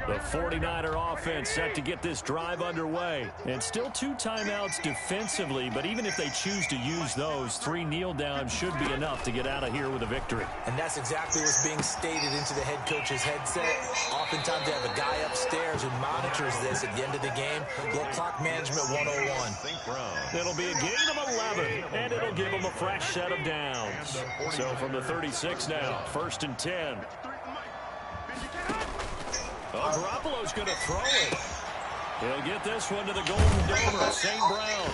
S5: The 49er offense set to get this drive underway. And still 2 timeouts defensively, but even if they choose to use those, 3 kneel downs should be enough to get out of here with a victory.
S6: And that's exactly what's being stated into the head coach's headset. Oftentimes they have a guy upstairs who monitors this at the end of the game. Little clock management 101.
S5: It'll be a gain of 11, and it'll give them a fresh set of downs. So from the 36 now, 1st and 10. Oh, Garoppolo's going to throw it. He'll get this one to the Golden Domer, St. Brown.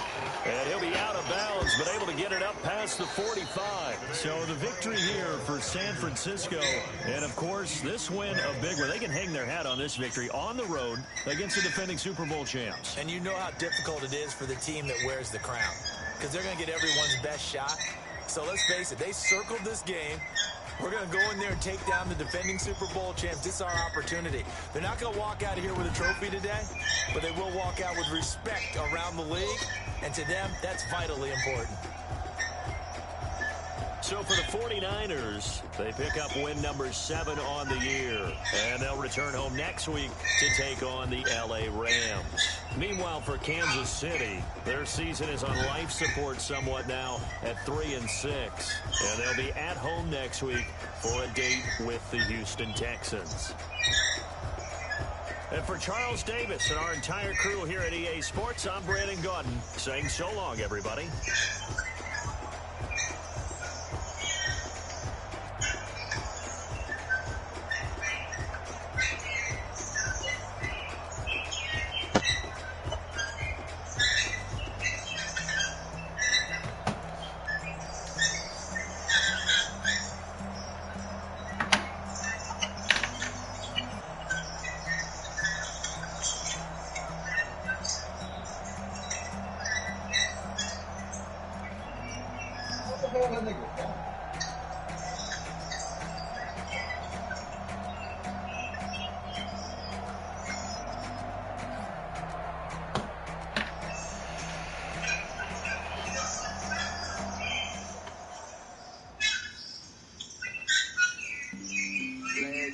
S5: And he'll be out of bounds, but able to get it up past the 45. So the victory here for San Francisco. And, of course, this win a big one. They can hang their hat on this victory on the road against the defending Super Bowl champs.
S6: And you know how difficult it is for the team that wears the crown, because they're going to get everyone's best shot. So let's face it, they circled this game. We're going to go in there and take down the defending Super Bowl champs. This is our opportunity. They're not going to walk out of here with a trophy today, but they will walk out with respect around the league, and to them, that's vitally important.
S5: So for the 49ers, they pick up win number 7 on the year. And they'll return home next week to take on the LA Rams. Meanwhile, for Kansas City, their season is on life support somewhat now at 3-6. And they'll be at home next week for a date with the Houston Texans. And for Charles Davis and our entire crew here at EA Sports, I'm Brandon Gaudin saying so long, everybody.
S4: Flag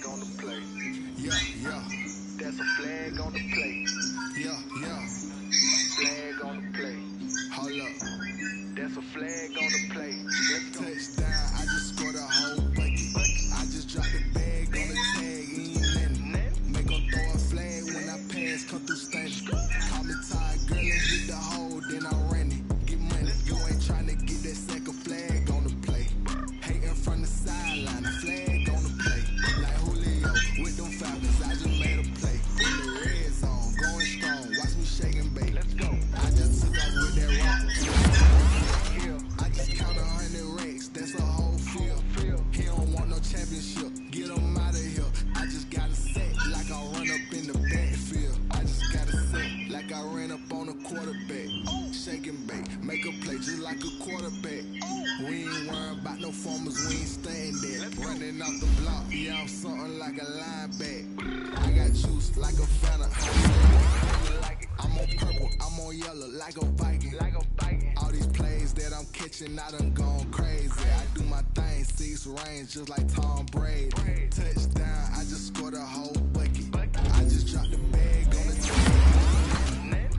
S4: on the play. Yeah, yeah. That's a flag on the play. Yeah, yeah. Flag on the play. Hold up. That's a flag on the play. Let's go. Touchdown. I just scored a whole bucket. I just dropped the bag on the tag. Ain't nothing. Make 'em throw a flag when I pass. Come through station. Call me tired, girl, and hit the hole. Then I ran it. Get money. You ain't trying to get that second flag on the play. Hating from the sideline. A flag on the play. Like Julio with them Falcons. I just made a play. In the red zone. Going strong. Watch me shake and bake. Let's go. I just took off with that rock. I just count 100 racks. That's a whole field. He don't want no championship. Get him out of here. I just got a set like I run up in the backfield. I just got a set like I ran up on a quarterback. Shake and bake. Make a play just like a quarterback. We ain't worrying about no formers. We ain't staying there. Running off the block. Yeah, I'm something like a lineback. I got juice like a Fanta. I'm on purple. I'm on yellow like a Viking. All these plays that I'm catching, I done gone crazy. I do my thing, 6 range, just like Tom Brady. Touchdown, I just scored a whole bucket. I just dropped the bag on the table.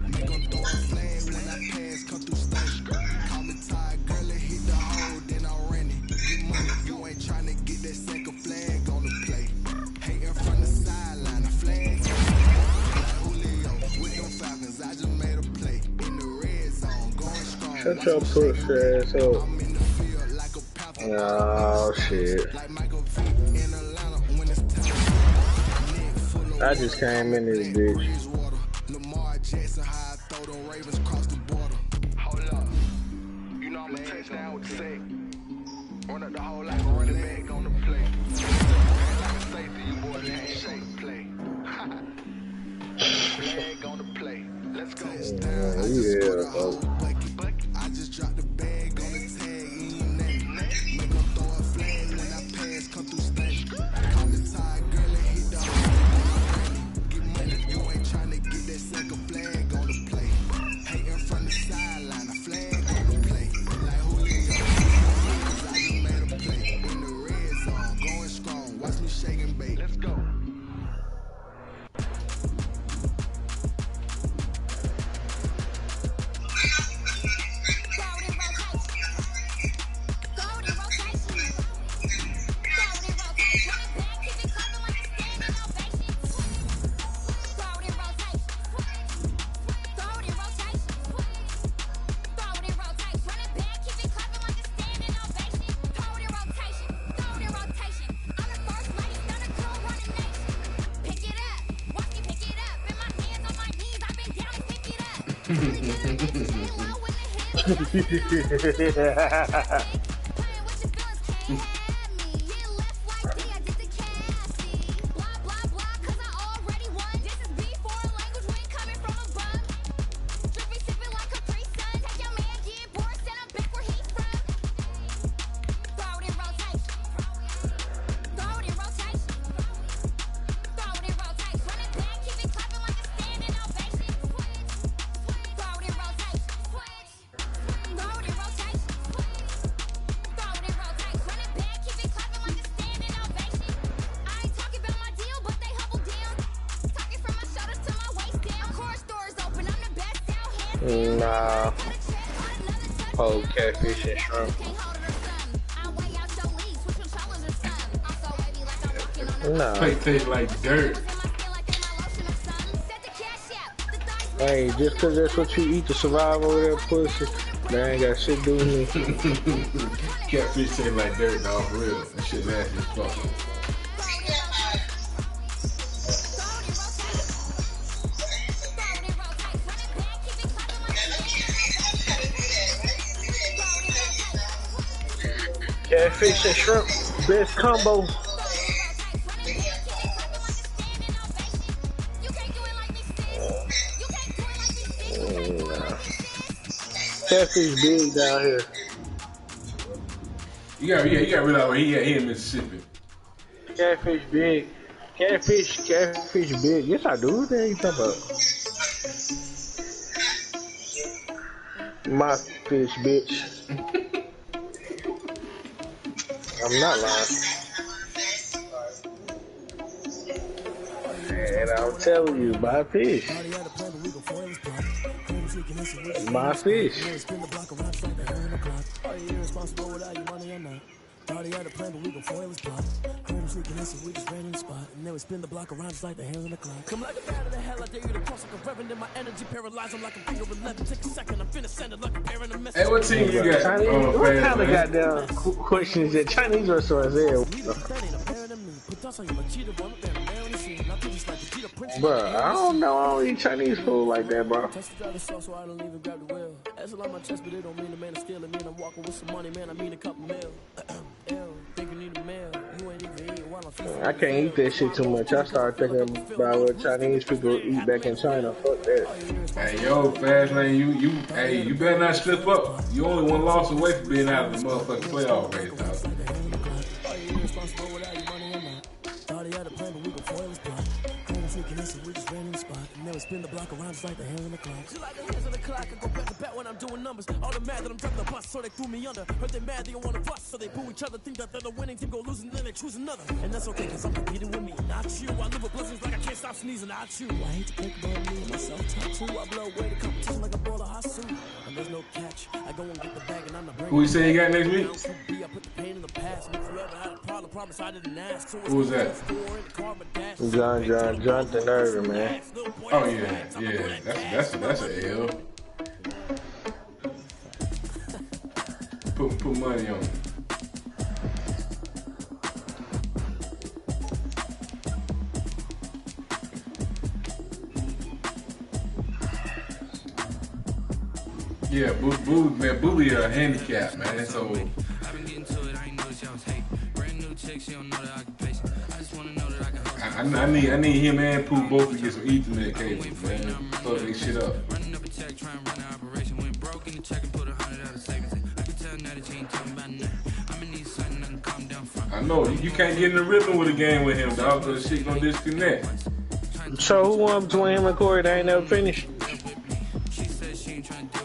S4: Make 'em throw a flag when I pass, come through station. Call me tired, girl, and hit the hole, then I ran it. Get money, you ain't trying to get that second flag on the play. Hating from the sideline, a flag. Like Julio with them Falcons, I just made a play. In the red zone, going strong.
S10: Shut your pussy ass up. Oh shit. I just came in this bitch.
S4: Lamar Jackson, how I throw them Ravens across the border. Hold up. You know I'm a touchdown with the sack. Run up the hole like a running back on the play. Like a safety, you boy, that ain't shake play. Flag on the play. Let's go. I just scored a whole bucket. I just dropped the bag on the tag. Ain't nothing. Make 'em throw a flag when I pass. Come through station. Call me tired, girl, and hit the hole. Get money. You ain't trying to get that second flag on the play. Hating from the sideline. A flag on the play. Like Julio. I just made a play. In the red zone. Going strong. Watch me shake and bake. Let's go.
S10: Nah. Whole catfish and shrimp. Nah.
S2: Plate tastes like dirt.
S10: Hey, just cause that's what you eat to survive over that pussy, that ain't got shit to do with me.
S2: Catfish taste like dirt, dog, for real. That shit nasty as fuck.
S10: Catfish and shrimp, best combo. Catfish big down here.
S2: You got realize where he in Mississippi.
S10: Catfish big. Catfish big. Yes, I do. What the hell you talking about? My fish, bitch. I'm not lying. And I'm telling you, my fish. My fish. Already had a plan, but we gon' foil his plot. Heard him sneaking in, so we just ran in the spot. And then we spin the block around just like the hair in the clock. Come like a bat of the hell, I dare you to cross like a reverend. And my energy paralyzed, I'm like a finger 11. Take a second, I'm finna send it like a parent.
S2: Hey, what team you got?
S10: Chinese, what kind of goddamn questions that Chinese restaurants there? Bro, I don't know. I don't eat Chinese food like that, bro. I can't eat that shit too much. I started thinking about what Chinese people eat back in China. Fuck that.
S2: Hey, yo, Fast Lane, you better not slip up. You only one loss away from being out of the motherfucking playoff race, dog. Spin the block around just like the hair in the clock. Just like the hands on the clock, I go back to back when I'm doing numbers. All the mad that I'm driving the bus, so they threw me under. Heard they mad, they don't want to bust, so they boo each other. Think that they're the winning team, go losing, then they choose another. And that's okay, cause I'm competing with me, not you. I live with blessings like I can't stop sneezing, not you. I hate to think about me, myself, talk too. I blow away the competition like a ball of hot soup. And there's no catch, I go and get the bag and I'm the brain. Who you say you got next week? I put the pain in the past, and if you ever had a problem, promise I didn't ask. So who was that?
S10: Jonathan Irvin, man.
S2: Oh yeah. That's an L. Put money on it. Yeah, Booby a handicap, man. So
S11: I've been getting to it, I ain't noticed y'all was hating. Brand new chick, she don't know the occupation. I just wanna know that I can
S2: I need him and Pooh both to get some Ethernet cables, man. Fuck this shit up.
S11: Running up a check, trying to run an operation. Went broke in the check and put 100 out of savings. I can tell now that you ain't talking about nothing. I'ma need something I can calm down from.
S2: I know, you can't get in the rhythm with a game with him, dog, because shit gonna disconnect.
S10: So who won between him and Corey? They ain't never finished.
S11: She said she ain't trying to